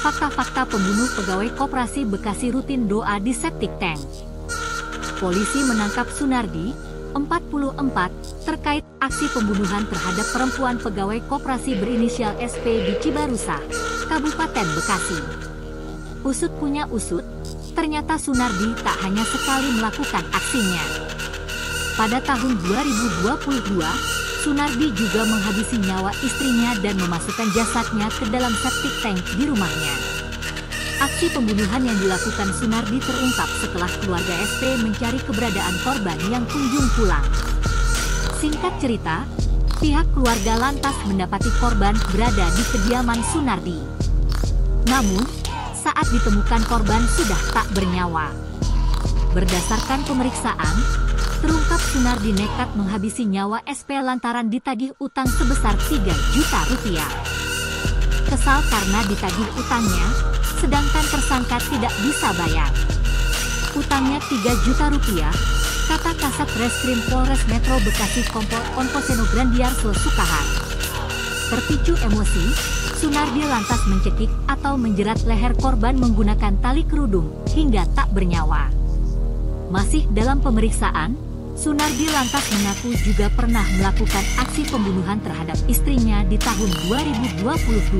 Fakta-fakta pembunuh pegawai Koperasi Bekasi rutin doa di septic tank. Polisi menangkap Sunardi, 44, terkait aksi pembunuhan terhadap perempuan pegawai koperasi berinisial SP di Cibarusah, Kabupaten Bekasi. Usut punya usut, ternyata Sunardi tak hanya sekali melakukan aksinya. Pada tahun 2022, Sunardi juga menghabisi nyawa istrinya dan memasukkan jasadnya ke dalam septic tank di rumahnya. Aksi pembunuhan yang dilakukan Sunardi terungkap setelah keluarga SP mencari keberadaan korban yang kunjung pulang. Singkat cerita, pihak keluarga lantas mendapati korban berada di kediaman Sunardi. Namun, saat ditemukan korban sudah tak bernyawa. Berdasarkan pemeriksaan, terungkap Sunardi nekat menghabisi nyawa SP lantaran ditagih utang sebesar 3 juta rupiah. Kesal karena ditagih utangnya, sedangkan tersangka tidak bisa bayar. Utangnya 3 juta rupiah, kata Kasat Reskrim Polres Metro Bekasi Kompol Onkoseno Grandiarso Sukahar. Terpicu emosi, Sunardi lantas mencekik atau menjerat leher korban menggunakan tali kerudung hingga tak bernyawa. Masih dalam pemeriksaan, Sunardi lantas mengaku juga pernah melakukan aksi pembunuhan terhadap istrinya di tahun 2022.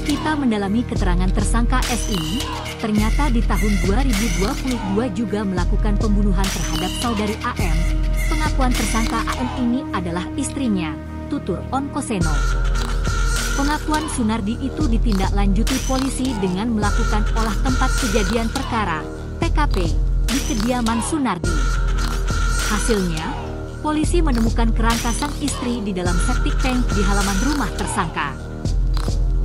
Kita mendalami keterangan tersangka S ini, ternyata di tahun 2022 juga melakukan pembunuhan terhadap saudari AM. Pengakuan tersangka AM ini adalah istrinya, tutur Onkoseno. Pengakuan Sunardi itu ditindaklanjuti polisi dengan melakukan olah tempat kejadian perkara, TKP, di kediaman Sunardi. Hasilnya, polisi menemukan kerangka sang istri di dalam septic tank di halaman rumah tersangka.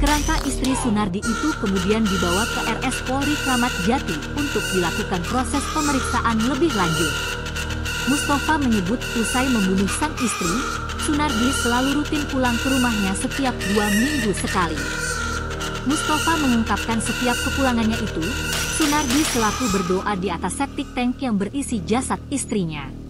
Kerangka istri Sunardi itu kemudian dibawa ke RS Polri Kramat Jati untuk dilakukan proses pemeriksaan lebih lanjut. Mustafa menyebut usai membunuh sang istri, Sunardi selalu rutin pulang ke rumahnya setiap 2 minggu sekali. Mustafa mengungkapkan setiap kepulangannya itu, Sunardi selaku berdoa di atas septic tank yang berisi jasad istrinya.